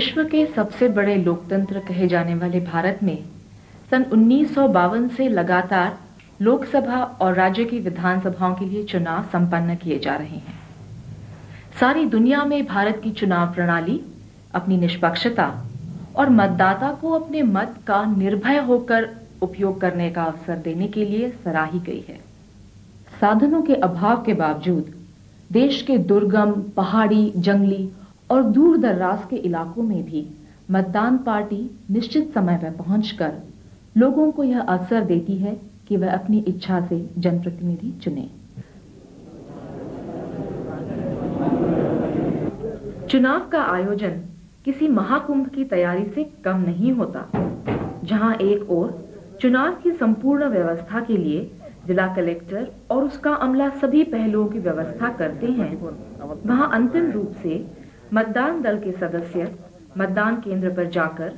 विश्व के सबसे बड़े लोकतंत्र कहे जाने वाले भारत में सन 1952 से लगातार लोकसभा और राज्य की विधानसभाओं के लिए चुनाव संपन्न किए जा रहे हैं। सारी दुनिया में भारत की चुनाव प्रणाली अपनी निष्पक्षता और मतदाता को अपने मत का निर्भय होकर उपयोग करने का अवसर देने के लिए सराही गई है। साधनों के अभाव के बावजूद देश के दुर्गम, पहाड़ी, जंगली और दूर दराज के इलाकों में भी मतदान पार्टी निश्चित समय पर पहुंचकर लोगों को यह अवसर देती है कि वह अपनी इच्छा से जनप्रतिनिधि चुने। चुनाव का आयोजन किसी महाकुंभ की तैयारी से कम नहीं होता। जहां एक ओर चुनाव की संपूर्ण व्यवस्था के लिए जिला कलेक्टर और उसका अमला सभी पहलुओं की व्यवस्था करते हैं, वहां अंतिम रूप से मतदान दल के सदस्य मतदान केंद्र पर जाकर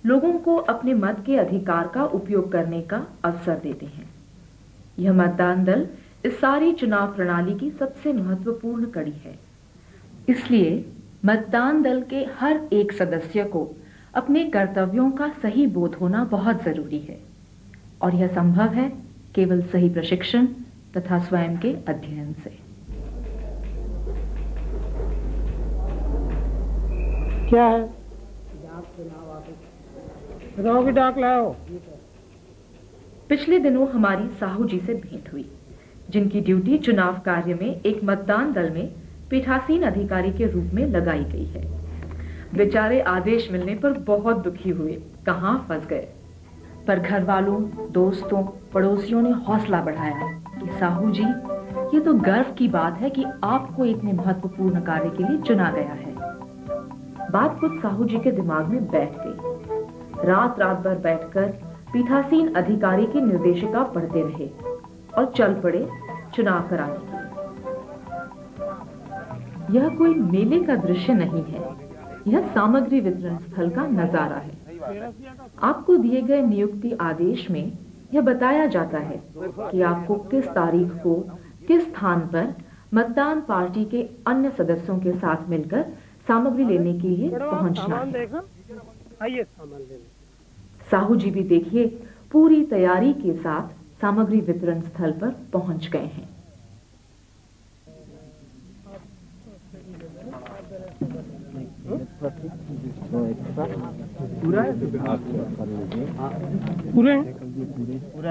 लोगों को अपने मत के अधिकार का उपयोग करने का अवसर देते हैं। यह मतदान दल इस सारी चुनाव प्रणाली की सबसे महत्वपूर्ण कड़ी है। इसलिए मतदान दल के हर एक सदस्य को अपने कर्तव्यों का सही बोध होना बहुत जरूरी है और यह संभव है केवल सही प्रशिक्षण तथा स्वयं के अध्ययन से। क्या है? की डाक लाओ। पिछले दिनों हमारी साहू जी से भेंट हुई, जिनकी ड्यूटी चुनाव कार्य में एक मतदान दल में पीठासीन अधिकारी के रूप में लगाई गई है। बेचारे आदेश मिलने पर बहुत दुखी हुए, कहां फंस गए। पर घर वालों, दोस्तों, पड़ोसियों ने हौसला बढ़ाया कि साहू जी, ये तो गर्व की बात है कि आपको इतने महत्वपूर्ण कार्य के लिए चुना गया है। बात कुछ साहू जी के दिमाग में बैठ गई। रात भर बैठकर पीठासीन अधिकारी की निर्देशिका पढ़ते रहे और चल पड़े चुनाव कराने के लिए। यह कोई मेले का दृश्य नहीं है, यह सामग्री वितरण स्थल का नजारा है। आपको दिए गए नियुक्ति आदेश में यह बताया जाता है कि आपको किस तारीख को किस स्थान पर मतदान पार्टी के अन्य सदस्यों के साथ मिलकर सामग्री लेने के लिए पहुंचना है। साहू जी भी देखिए पूरी तैयारी के साथ सामग्री वितरण स्थल पर पहुंच गए हैं। पूरा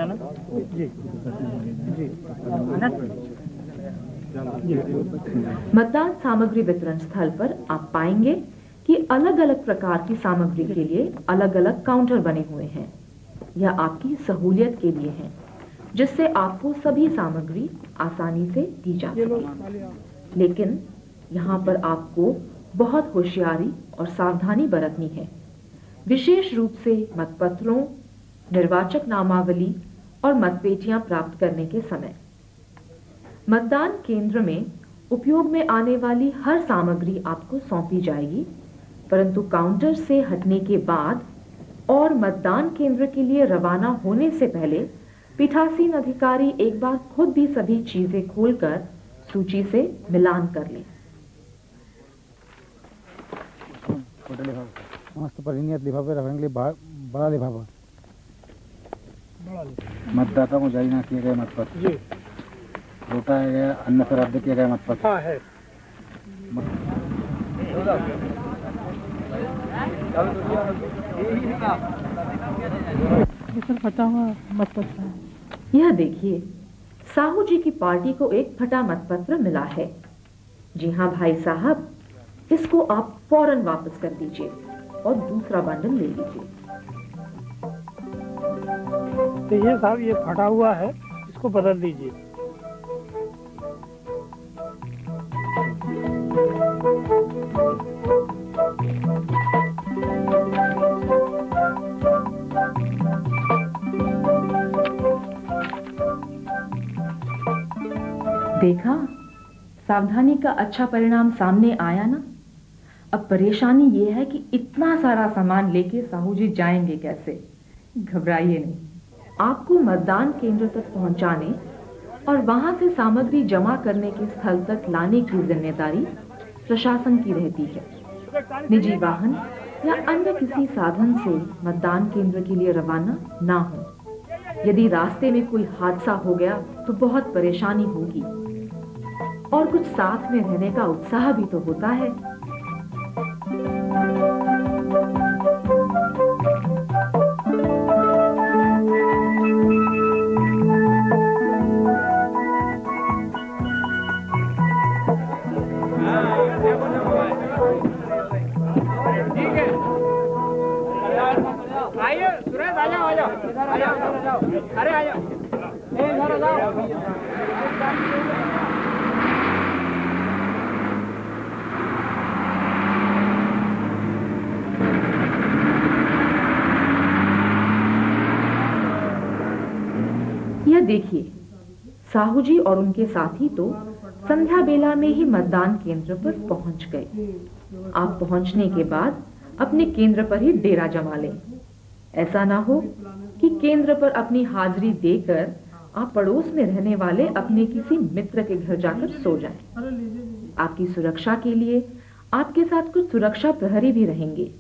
ना जी। मतदान सामग्री वितरण स्थल पर आप पाएंगे कि अलग अलग प्रकार की सामग्री के लिए अलग अलग काउंटर बने हुए हैं। यह आपकी सहूलियत के लिए है, जिससे आपको सभी सामग्री आसानी से दी जा सके। लेकिन यहाँ पर आपको बहुत होशियारी और सावधानी बरतनी है, विशेष रूप से मतपत्रों, निर्वाचक नामावली और मतपेटियां प्राप्त करने के समय। मतदान केंद्र में उपयोग में आने वाली हर सामग्री आपको सौंपी जाएगी, परंतु काउंटर से हटने के बाद और मतदान केंद्र के लिए रवाना होने से पहले पीठासीन अधिकारी एक बार खुद भी सभी चीजें खोलकर सूची से मिलान कर लें। मस्त परिणित लिफाफे रखेंगे, बड़ा लिफाफा। मतदाता को जारी न किए गए मतपत्र, लौटाया गया अन्य से रद्द किया गया मतपत्र। हाँ है। फटा हुआ मतपत्र। यह देखिए, साहू जी की पार्टी को एक फटा मतपत्र मिला है। जी हाँ भाई साहब, इसको आप फौरन वापस कर दीजिए और दूसरा बंडल ले लीजिए। तो ये साहब, ये फटा हुआ है, इसको बदल दीजिए। देखा, सावधानी का अच्छा परिणाम सामने आया ना। अब परेशानी यह है कि इतना सारा सामान लेके साहू जी जाएंगे कैसे। घबराइए नहीं, आपको मतदान केंद्र तक पहुंचाने और वहां से सामग्री जमा करने के स्थल तक लाने की जिम्मेदारी प्रशासन की रहती है। निजी वाहन या अन्य किसी साधन से मतदान केंद्र के लिए रवाना ना हो। यदि रास्ते में कोई हादसा हो गया तो बहुत परेशानी होगी और कुछ साथ में रहने का उत्साह भी तो होता है। यह देखिए, साहू जी और उनके साथी तो संध्या बेला में ही मतदान केंद्र पर पहुंच गए। आप पहुंचने के बाद अपने केंद्र पर ही डेरा जमा लें। ऐसा ना हो कि केंद्र पर अपनी हाजिरी देकर आप पड़ोस में रहने वाले अपने किसी मित्र के घर जाकर सो जाएं। आपकी सुरक्षा के लिए आपके साथ कुछ सुरक्षा प्रहरी भी रहेंगे,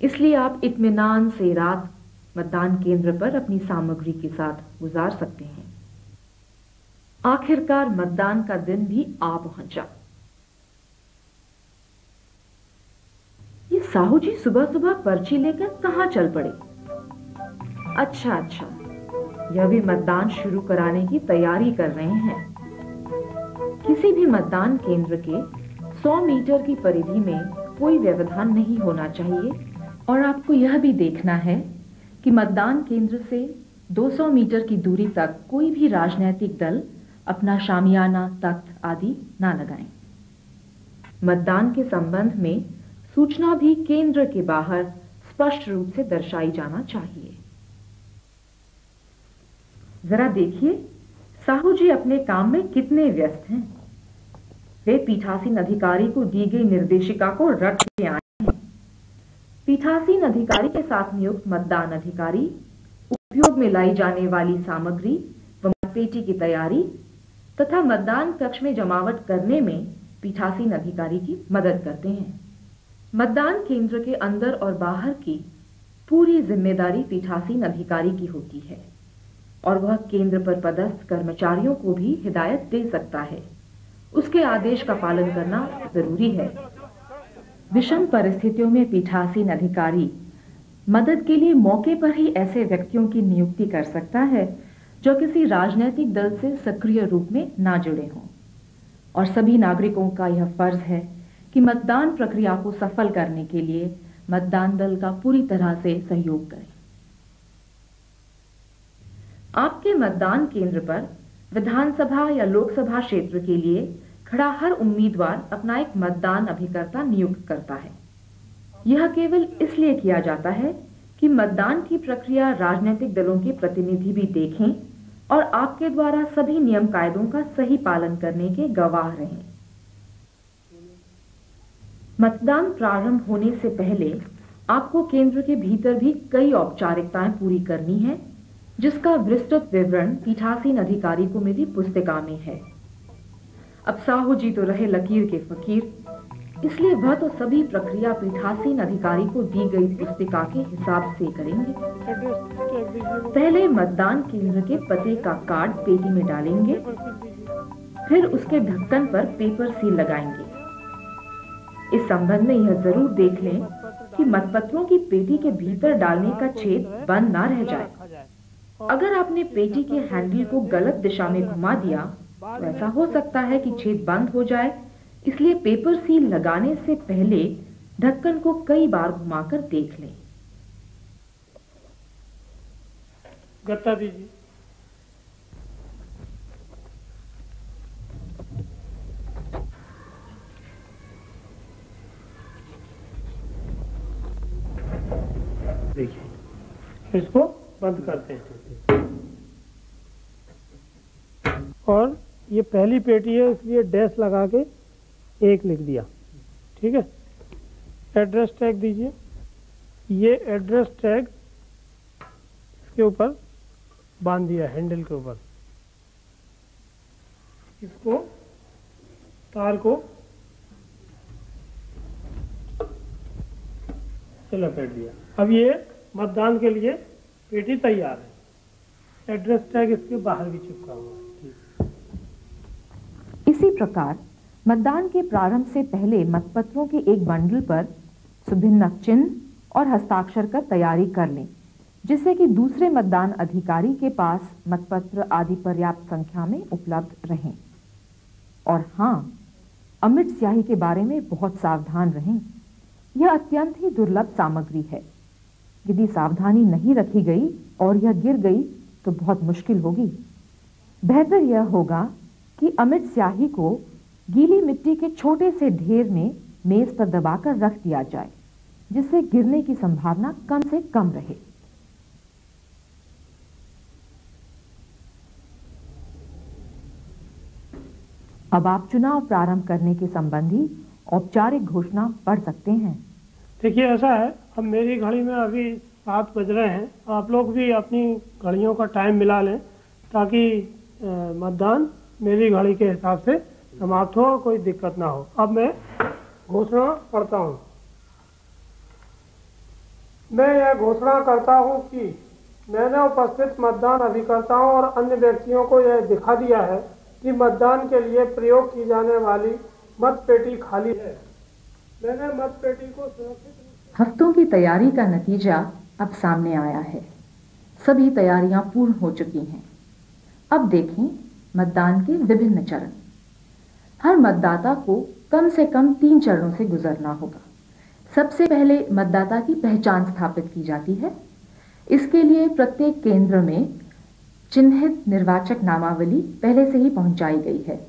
इसलिए आप इत्मीनान से रात मतदान केंद्र पर अपनी सामग्री के साथ गुजार सकते हैं। आखिरकार मतदान का दिन भी आ पहुंचा। ये साहू जी सुबह सुबह पर्ची लेकर कहां चल पड़े? अच्छा, यह भी मतदान शुरू कराने की तैयारी कर रहे हैं। किसी भी मतदान केंद्र के 100 मीटर की परिधि में कोई व्यवधान नहीं होना चाहिए और आपको यह भी देखना है कि मतदान केंद्र से 200 मीटर की दूरी तक कोई भी राजनीतिक दल अपना शामियाना, तख्त आदि ना लगाएं। मतदान के संबंध में सूचना भी केंद्र के बाहर स्पष्ट रूप से दर्शाई जाना चाहिए। जरा देखिए, साहू जी अपने काम में कितने व्यस्त हैं। वे पीठासीन अधिकारी को दी गई निर्देशिका को रट के आए हैं। पीठासीन अधिकारी के साथ नियुक्त मतदान अधिकारी उपयोग में लाई जाने वाली सामग्री व मतपेटी की तैयारी तथा मतदान कक्ष में जमावट करने में पीठासीन अधिकारी की मदद करते हैं। मतदान केंद्र के अंदर और बाहर की पूरी जिम्मेदारी पीठासीन अधिकारी की होती है और वह केंद्र पर पदस्थ कर्मचारियों को भी हिदायत दे सकता है। उसके आदेश का पालन करना जरूरी है। विषम परिस्थितियों में पीठासीन अधिकारी मदद के लिए मौके पर ही ऐसे व्यक्तियों की नियुक्ति कर सकता है जो किसी राजनीतिक दल से सक्रिय रूप में ना जुड़े हों, और सभी नागरिकों का यह फर्ज है कि मतदान प्रक्रिया को सफल करने के लिए मतदान दल का पूरी तरह से सहयोग करें। आपके मतदान केंद्र पर विधानसभा या लोकसभा क्षेत्र के लिए खड़ा हर उम्मीदवार अपना एक मतदान अभिकर्ता नियुक्त करता है। यह केवल इसलिए किया जाता है कि मतदान की प्रक्रिया राजनीतिक दलों के प्रतिनिधि भी देखें और आपके द्वारा सभी नियम कायदों का सही पालन करने के गवाह रहें। मतदान प्रारंभ होने से पहले आपको केंद्र के भीतर भी कई औपचारिकताएं पूरी करनी है, जिसका विस्तृत विवरण पीठासीन अधिकारी को मेरी पुस्तिका में है। अब साहू जी तो रहे लकीर के फकीर, इसलिए वह तो सभी प्रक्रिया पीठासीन अधिकारी को दी गई पुस्तिका के हिसाब से करेंगे। पहले मतदान केंद्र के पते का कार्ड पेटी में डालेंगे, फिर उसके ढक्कन पर पेपर सील लगाएंगे। इस संबंध में यह जरूर देख लें कि मतपत्रों की पेटी के भीतर डालने का छेद बंद ना रह जाए। अगर आपने पेटी के हैंडल को गलत दिशा में घुमा दिया तो ऐसा हो सकता है कि छेद बंद हो जाए, इसलिए पेपर सील लगाने से पहले ढक्कन को कई बार घुमाकर देख लें। गत्ता दीजिए। देखिए, इसको बंद करते हैं और ये पहली पेटी है, इसलिए डैश लगा के 1 लिख दिया। ठीक है, एड्रेस टैग दीजिए। ये एड्रेस टैग इसके ऊपर बांध दिया, हैंडल के ऊपर। इसको तार को ये लपेट दिया। अब ये मतदान के लिए पेटी तैयार है। एड्रेस टैग इसके बाहर भी चिपका हुआ है। ठीक। इसी प्रकार मतदान के प्रारंभ से पहले मतपत्रों के एक बंडल पर सुभिन्न चिन्ह और हस्ताक्षर कर तैयारी कर लें, जिससे कि दूसरे मतदान अधिकारी के पास मतपत्र आदि पर्याप्त संख्या में उपलब्ध रहें। और हाँ, अमिट स्याही के बारे में बहुत सावधान रहें। यह अत्यंत ही दुर्लभ सामग्री है। यदि सावधानी नहीं रखी गई और यह गिर गई तो बहुत मुश्किल होगी। बेहतर यह होगा कि अमिट स्याही को गीली मिट्टी के छोटे से ढेर में मेज पर दबाकर रख दिया जाए, जिससे गिरने की संभावना कम से कम रहे। अब आप चुनाव प्रारंभ करने के संबंधी औपचारिक घोषणा पढ़ सकते हैं। देखिए, ऐसा है, अब मेरी घड़ी में अभी 7 बज रहे हैं। आप लोग भी अपनी घड़ियों का टाइम मिला लें, ताकि मतदान मेरी घड़ी के हिसाब से समाप्त हो और कोई दिक्कत ना हो। अब मैं घोषणा करता हूँ। मैं यह घोषणा करता हूँ कि मैंने उपस्थित मतदान अभिकर्ताओं और अन्य व्यक्तियों को यह दिखा दिया है कि मतदान के लिए प्रयोग की जाने वाली मतपेटी खाली है। मैंने मतपेटी को सुरक्षित हफ्तों की तैयारी का नतीजा अब सामने आया है। सभी तैयारियां पूर्ण हो चुकी हैं। अब देखें मतदान के विभिन्न चरण। हर मतदाता को कम से कम 3 चरणों से गुजरना होगा। सबसे पहले मतदाता की पहचान स्थापित की जाती है। इसके लिए प्रत्येक केंद्र में चिन्हित निर्वाचक नामावली पहले से ही पहुंचाई गई है।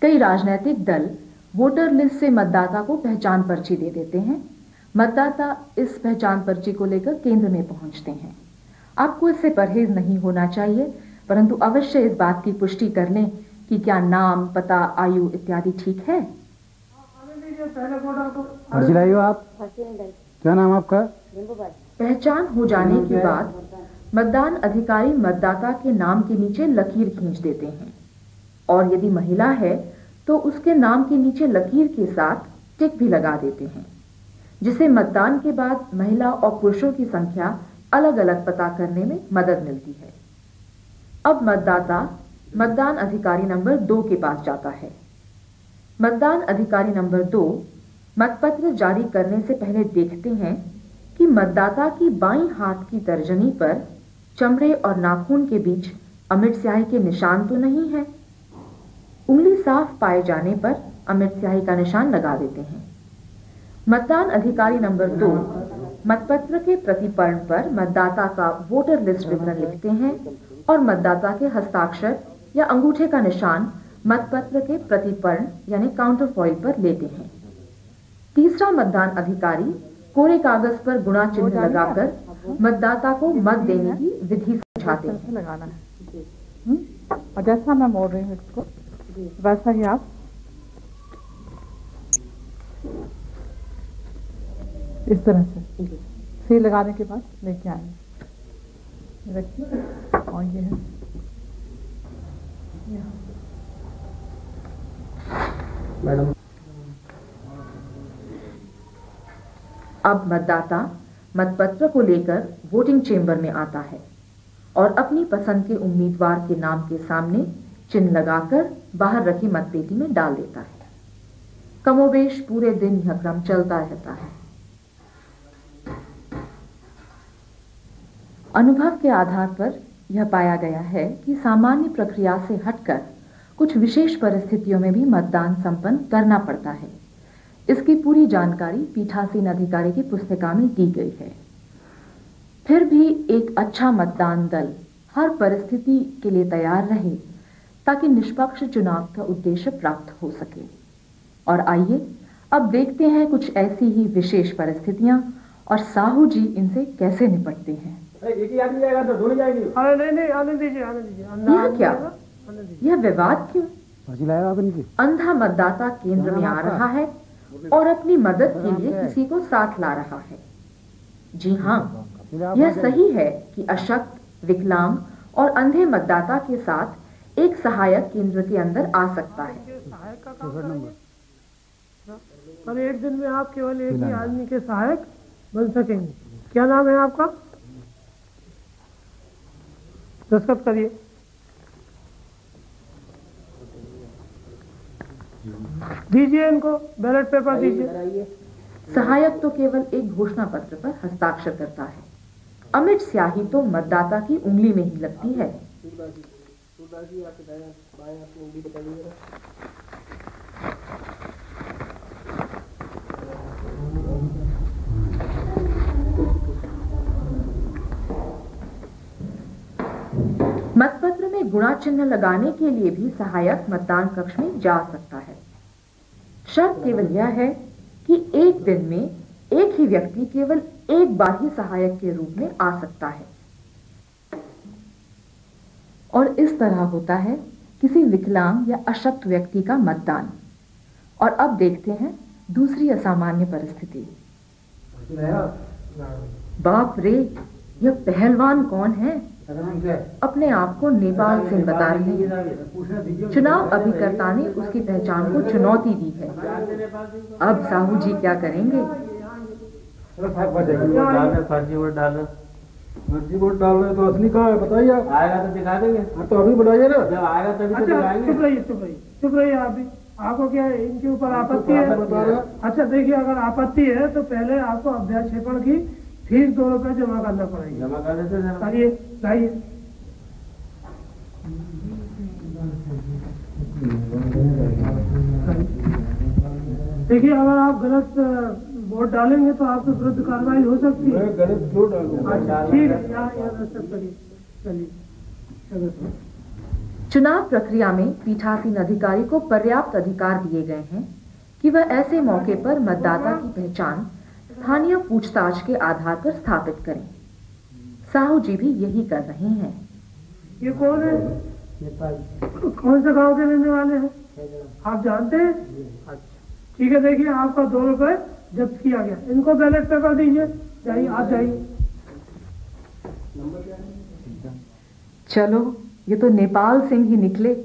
कई राजनीतिक दल वोटर लिस्ट से मतदाता को पहचान पर्ची दे देते हैं। मतदाता इस पहचान पर्ची को लेकर केंद्र में पहुंचते हैं। आपको इससे परहेज नहीं होना चाहिए, परंतु अवश्य इस बात की पुष्टि कर लें कि क्या नाम, पता, आयु इत्यादि ठीक है। अर्जी लाई हो आप? क्या नाम आपका? पहचान हो जाने के बाद मतदान अधिकारी मतदाता के नाम के नीचे लकीर खींच देते हैं, और यदि महिला है तो उसके नाम के नीचे लकीर के साथ टिक भी लगा देते हैं, जिससे मतदान के बाद महिला और पुरुषों की संख्या अलग अलग पता करने में मदद मिलती है। अब मतदाता मतदान अधिकारी नंबर 2 के पास जाता है। मतदान अधिकारी नंबर 2 मतपत्र जारी करने से पहले देखते हैं कि मतदाता की बाईं हाथ की तर्जनी पर चमड़े और नाखून के बीच अमिट स्याही के निशान तो नहीं है। उंगली साफ पाए जाने पर अमिट स्याही का निशान लगा देते हैं। मतदान अधिकारी नंबर 2 मतपत्र के प्रतिपर्ण पर मतदाता का वोटर लिस्ट विवरण लिखते हैं और मतदाता के हस्ताक्षर या अंगूठे का निशान मतपत्र के प्रतिपर्ण यानी काउंटर फॉइल पर लेते हैं। तीसरा मतदान अधिकारी कोरे कागज पर गुणा चिन्ह लगाकर मतदाता को मत देने की विधि समझाते हैं। लगाना है और जैसा मैं मोड़ रही हूँ इसको, वैसा ही आप इस तरह से सील लगाने के बाद लेके आएंगे। रखिए, और ये है मैडम। अब मतदाता मतपत्र को लेकर वोटिंग चेंबर में आता है और अपनी पसंद के उम्मीदवार के नाम के सामने चिन्ह लगाकर बाहर रखी मतपेटी में डाल देता है। कमोबेश पूरे दिन यह क्रम चलता रहता है। अनुभव के आधार पर यह पाया गया है कि सामान्य प्रक्रिया से हटकर कुछ विशेष परिस्थितियों में भी मतदान संपन्न करना पड़ता है। इसकी पूरी जानकारी पीठासीन अधिकारी की पुस्तिका में दी गई है। फिर भी एक अच्छा मतदान दल हर परिस्थिति के लिए तैयार रहे ताकि निष्पक्ष चुनाव का उद्देश्य प्राप्त हो सके। और आइए अब देखते हैं कुछ ऐसी ही विशेष परिस्थितियां और साहू जी इनसे कैसे निपटते हैं। एक ही आदमी जाएगा तो धुल जाएगी। अरे नहीं, आने दीजिए, आने दीजिए। यह क्या? यह विवाद क्यों? अर्जी लाया आप नीचे? अंधा मतदाता केंद्र में आ रहा है और अपनी मदद के लिए किसी को साथ ला रहा है। जी हाँ, यह सही है कि अशक्त, विकलांग और अंधे मतदाता के साथ एक सहायक केंद्र के अंदर आ सकता है। सहायक का काम करेंगे? और एक दिन में आप केवल एक ही आदमी के सहायक बन सकेंगे। क्या नाम है आपका? दस्तखत करिए। दीजिए इनको बैलेट पेपर दीजिए। सहायक तो केवल एक घोषणा पत्र पर हस्ताक्षर करता है। अमिट स्याही तो मतदाता की उंगली में ही लगती है। मतपत्र में गुणा चिन्ह लगाने के लिए भी सहायक मतदान कक्ष में जा सकता है। शर्त केवल यह है कि एक दिन में एक ही व्यक्ति केवल एक बार ही सहायक के रूप में आ सकता है। और इस तरह होता है किसी विकलांग या अशक्त व्यक्ति का मतदान। और अब देखते हैं दूसरी असामान्य परिस्थिति। बाप रे, यह पहलवान कौन है? अपने आप को नेपाल सिंह बता रहे हैं। चुनाव अभिकर्ता ने उसकी पहचान को चुनौती दी है। अब साहू जी क्या करेंगे? मर्जी वोट डाल रहे तो असली कहाँ है बताइए आप। आएगा तो दिखा देंगे। तो अभी बताइए ना। जब आएगा तभी तो दिखाएंगे। चुप रहिए आप भी। आपको क्या है, इनके ऊपर आपत्ति है? अच्छा देखिए, अगर आपत्ति है तो पहले आपको अभ्याक्षेपण की फीस 2 रुपए जमा करना पड़ेगा। जमा कर देते हैं। आइए लाइए। देखिए, अगर आप गलत वोट डालेंगे तो आपके विरुद्ध कार्रवाई हो सकती है। गलत क्यों डालूंगा? ठीक है, यहाँ दस्तखत करिए। चलिए। चुनाव प्रक्रिया में पीठासीन अधिकारी को पर्याप्त अधिकार दिए गए हैं कि वह ऐसे मौके पर मतदाता की पहचान स्थानीय पूछताछ के आधार पर स्थापित करें। साहू जी भी यही कर रहे हैं। ये कौन है? कौन से गांव के रहने वाले हैं? आप जानते हैं? अच्छा ठीक है, देखिए आपका 2 रुपए जब्त किया गया। इनको बैलेट पेपर दीजिए। जाइए, आप जाइए। चलो, ये तो नेपाल सिंह ही निकले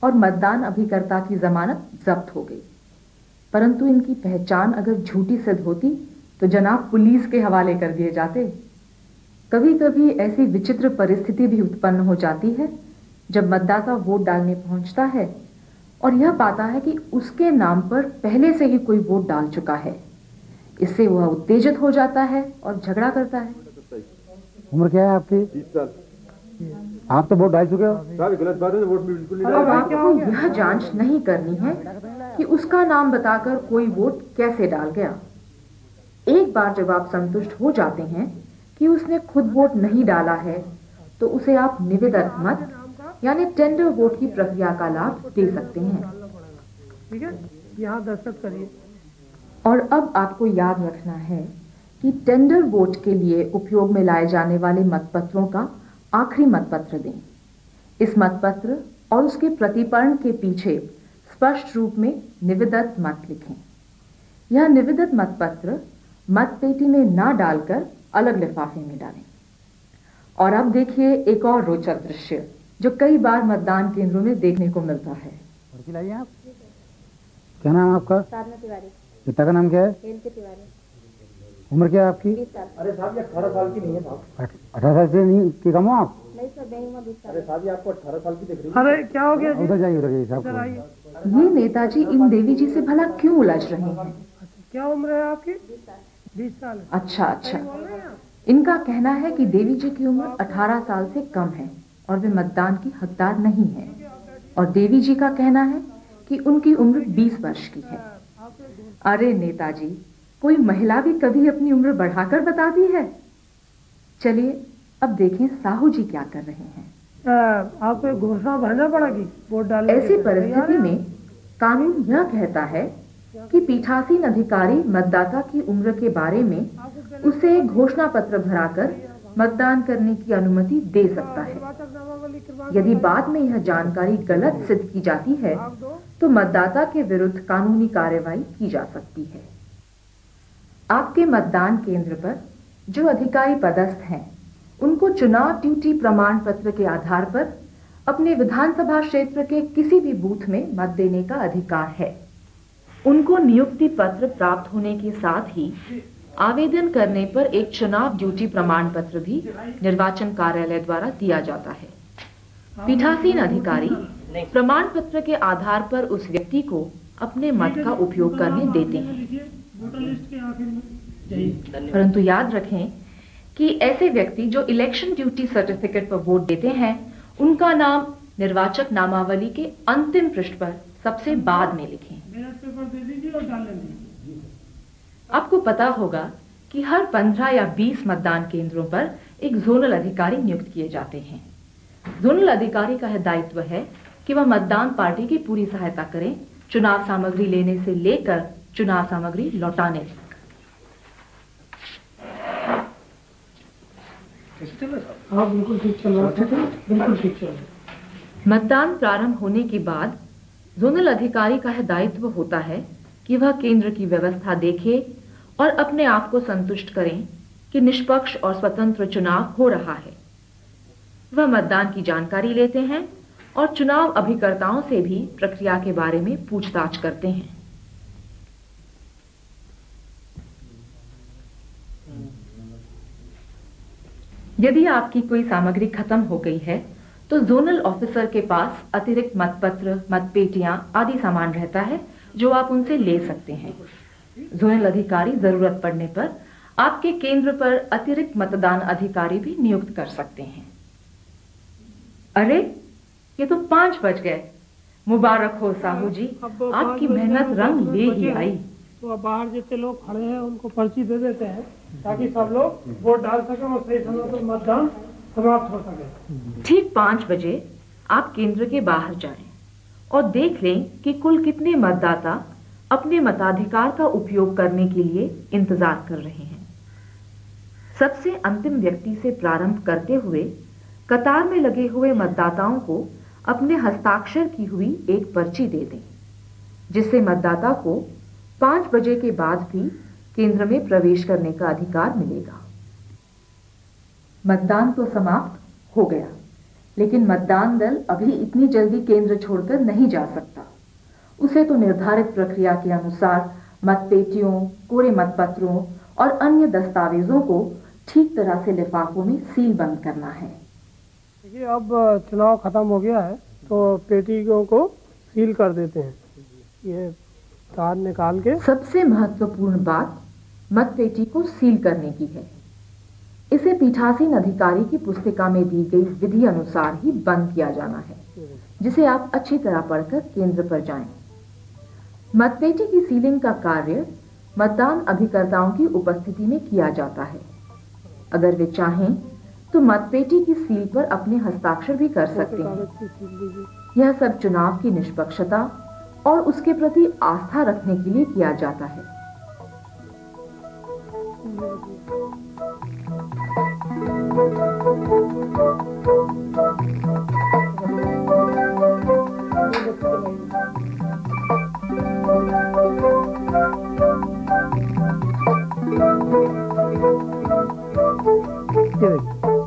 और मतदान अभिकर्ता की जमानत जब्त हो गई। परंतु इनकी पहचान अगर झूठी सिद्ध होती तो जनाब पुलिस के हवाले कर दिए जाते। कभी कभी ऐसी विचित्र परिस्थिति भी उत्पन्न हो जाती है जब मतदाता वोट डालने पहुंचता है और यह पाता है कि उसके नाम पर पहले से ही कोई वोट डाल चुका है। इससे वह उत्तेजित हो जाता है और झगड़ा करता है। उम्र क्या है आपकी? 30 साल। आप तो वोट डाल चुके हो। सारी गलत बात है, वोट भी बिल्कुल नहीं अब डाला। आपको यह जांच नहीं करनी है कि उसका नाम बताकर कोई वोट कैसे डाल गया। एक बार जब आप संतुष्ट हो जाते हैं कि उसने खुद वोट नहीं डाला है तो उसे आप निवेदक मत यानी टेंडर वोट की प्रक्रिया का लाभ दे सकते हैं। ठीक है, यहाँ दस्तखत करिए। और अब आपको याद रखना है कि टेंडर वोट के लिए उपयोग में लाए जाने वाले मतपत्रों का आखिरी मतपत्र दें। इस मतपत्र और उसके प्रतिपर्ण के पीछे स्पष्ट रूप में निवेदित मत लिखें। यह निवेदित मतपत्र मतपेटी में ना डालकर अलग लिफाफे में डालें। और अब देखिए एक और रोचक दृश्य जो कई बार मतदान केंद्रों में देखने को मिलता है। लाइए आप। क्या नाम है आपका? साधना तिवारी। पिता का नाम क्या है? के तिवारी। उम्र क्या है आपकी? 20 साल। अरे साहब, ये 18 साल की नहीं है साहब। 18 साल से नहीं की कम हो आप? नहीं सर, बैंक में 20 साल। अरे साहब, ये आपको 18 साल की दिख रही है। अरे क्या हो गया जी? उधर जाइए इधर साहब। आइए। ये नेताजी इन देवी जी से भला क्यों उलझ रहे हैं? क्या उम्र है आपकी? 20 साल है। अच्छा अच्छा, बोल रहे हैं आप? इनका कहना है कि देवी जी की उम्र 18 साल से कम है और वे मतदान की हकदार नहीं है। और देवी जी का कहना है कि उनकी उम्र 20 वर्ष की है। अरे नेताजी, कोई महिला भी कभी अपनी उम्र बढ़ाकर बताती है? चलिए अब देखें साहू जी क्या कर रहे हैं। आपको एक घोषणा भरना पड़ेगी वोट डालने ऐसी परिस्थिति में कानून यह कहता है कि पीठासीन अधिकारी मतदाता की उम्र के बारे में उसे एक घोषणा पत्र भराकर मतदान करने की अनुमति दे सकता है। यदि बाद में यह जानकारी गलत सिद्ध की जाती है तो मतदाता के विरुद्ध कानूनी कार्रवाई की जा सकती है। आपके मतदान केंद्र पर जो अधिकारी पदस्थ हैं, उनको चुनाव ड्यूटी प्रमाण पत्र के आधार पर अपने विधानसभा क्षेत्र के किसी भी बूथ में मत देने का अधिकार है। उनको नियुक्ति पत्र प्राप्त होने के साथ ही आवेदन करने पर एक चुनाव ड्यूटी प्रमाण पत्र भी निर्वाचन कार्यालय द्वारा दिया जाता है। पीठासीन अधिकारी प्रमाण पत्र के आधार पर उस व्यक्ति को अपने मत का उपयोग करने देते हैं। परंतु याद रखें कि ऐसे व्यक्ति जो इलेक्शन ड्यूटी सर्टिफिकेट पर वोट देते हैं, उनका नाम निर्वाचक नामावली के अंतिम पृष्ठ पर सबसे बाद में लिखें। आपको पता होगा कि हर 15 या 20 मतदान केंद्रों पर एक जोनल अधिकारी नियुक्त किए जाते हैं। जोनल अधिकारी का दायित्व है कि वह मतदान पार्टी की पूरी सहायता करें, चुनाव सामग्री लेने से लेकर चुनाव सामग्री लौटाने तक। हाँ, बिल्कुल ठीक चल रहा है, बिल्कुल ठीक चल रहा है। मतदान प्रारंभ होने के बाद जोनल अधिकारी का दायित्व होता है कि वह केंद्र की व्यवस्था देखे और अपने आप को संतुष्ट करें कि निष्पक्ष और स्वतंत्र चुनाव हो रहा है। वह मतदान की जानकारी लेते हैं और चुनाव अभिकर्ताओं से भी प्रक्रिया के बारे में पूछताछ करते हैं। यदि आपकी कोई सामग्री खत्म हो गई है तो जोनल ऑफिसर के पास अतिरिक्त मतपत्र, मतपेटियां आदि सामान रहता है जो आप उनसे ले सकते हैं। जोनल अधिकारी जरूरत पड़ने पर आपके केंद्र पर अतिरिक्त मतदान अधिकारी भी नियुक्त कर सकते हैं। अरे, ये तो 5 बज गए। मुबारक हो साहू जी, आपकी मेहनत रंग ले ही आई। तो अब बाहर जितने लोग खड़े हैं उनको पर्ची दे देते हैं ताकि सब लोग वोट डाल सकें और सही समय पर मतदान समाप्त हो सके। ठीक 5 बजे आप केंद्र के बाहर जाएं और देख लें कि कुल कितने मतदाता अपने मताधिकार का उपयोग करने के लिए इंतजार कर रहे हैं। सबसे अंतिम व्यक्ति से प्रारंभ करते हुए कतार में लगे हुए मतदाताओं को अपने हस्ताक्षर की हुई एक पर्ची दे दें, जिससे मतदाता को 5 बजे के बाद भी केंद्र में प्रवेश करने का अधिकार मिलेगा। मतदान तो समाप्त हो गया, लेकिन मतदान दल अभी इतनी जल्दी केंद्र छोड़कर नहीं जा सकता। उसे तो निर्धारित प्रक्रिया के अनुसार मतपेटियों, कोरे मतपत्रों और अन्य दस्तावेजों को ठीक तरह से लिफाफों में सील बंद करना है। देखिए, अब चुनाव खत्म हो गया है तो पेटियों को सील कर देते हैं। ये तार निकाल के सबसे महत्वपूर्ण बात मतपेटी को सील करने की है। इसे पीठासीन अधिकारी की पुस्तिका में दी गई विधि अनुसार ही बंद किया जाना है, जिसे आप अच्छी तरह पढ़कर केंद्र पर जाएं। मतपेटी की सीलिंग का कार्य मतदान अभिकर्ताओं की उपस्थिति में किया जाता है। अगर वे चाहें तो मतपेटी की सील पर अपने हस्ताक्षर भी कर सकते हैं। यह सब चुनाव की निष्पक्षता और उसके प्रति आस्था रखने के लिए किया जाता है।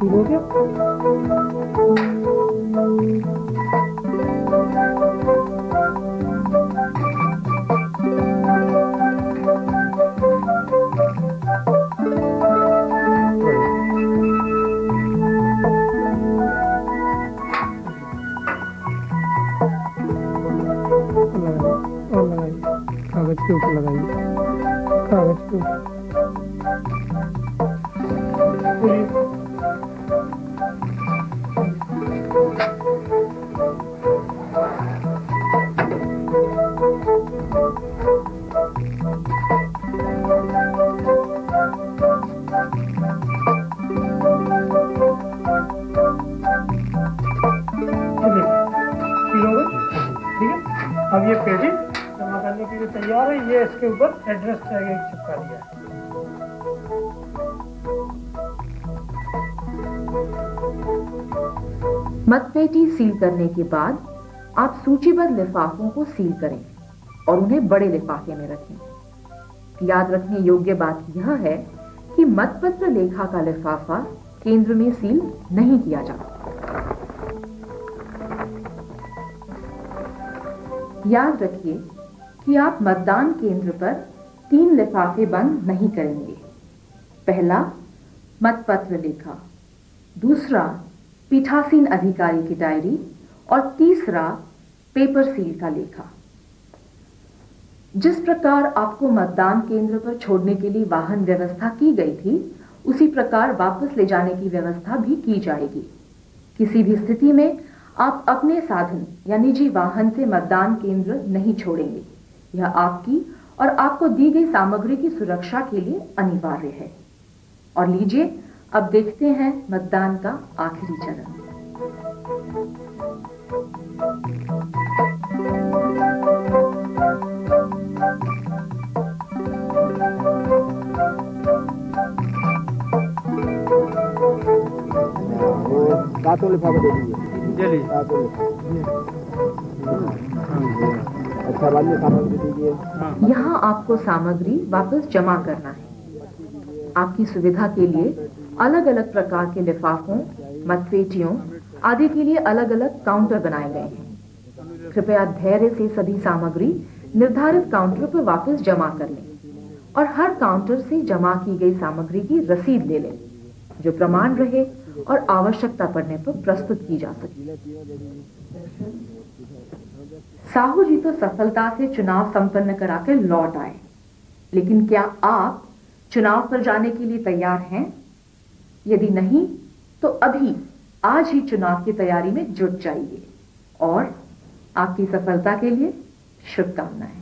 हो गया। और लगाइए, कागज के ऊपर लगाइए, कागज के ऊपर। अब ये पेटी जमा करने के लिए तैयार है। ये इसके ऊपर एड्रेस टैग एक चिपका दिया है। मतपेटी सील करने के बाद आप सूचीबद्ध लिफाफों को सील करें और उन्हें बड़े लिफाफे में रखें। याद रखने योग्य बात यह है कि मतपत्र लेखा का लिफाफा केंद्र में सील नहीं किया जाता। याद रखिए कि आप मतदान केंद्र पर 3 लिफाफे बंद नहीं करेंगे। पहला मतपत्र लेखा, दूसरा पीठासीन अधिकारी की डायरी और तीसरा पेपर सील का लेखा। जिस प्रकार आपको मतदान केंद्र पर छोड़ने के लिए वाहन व्यवस्था की गई थी, उसी प्रकार वापस ले जाने की व्यवस्था भी की जाएगी। किसी भी स्थिति में आप अपने साधन या निजी वाहन से मतदान केंद्र नहीं छोड़ेंगे। यह आपकी और आपको दी गई सामग्री की सुरक्षा के लिए अनिवार्य है। और लीजिए अब देखते हैं मतदान का आखिरी चरण। सातों लिफाफे दे दीजिए। अच्छा, बाद में सामग्री दीजिए। यहाँ आपको सामग्री वापस जमा करना है। आपकी सुविधा के लिए अलग अलग प्रकार के लिफाफों, मतपेटियों आदि के लिए अलग अलग काउंटर बनाए गए हैं। कृपया धैर्य से सभी सामग्री निर्धारित काउंटर पर वापस जमा कर लें और हर काउंटर से जमा की गई सामग्री की रसीद ले लें, जो प्रमाण रहे और आवश्यकता पड़ने पर प्रस्तुत की जा सके। साहू जी तो सफलता से चुनाव संपन्न कराकर लौट आए, लेकिन क्या आप चुनाव पर जाने के लिए तैयार हैं? यदि नहीं तो अभी आज ही चुनाव की तैयारी में जुट जाइए और आपकी सफलता के लिए शुभकामनाएं।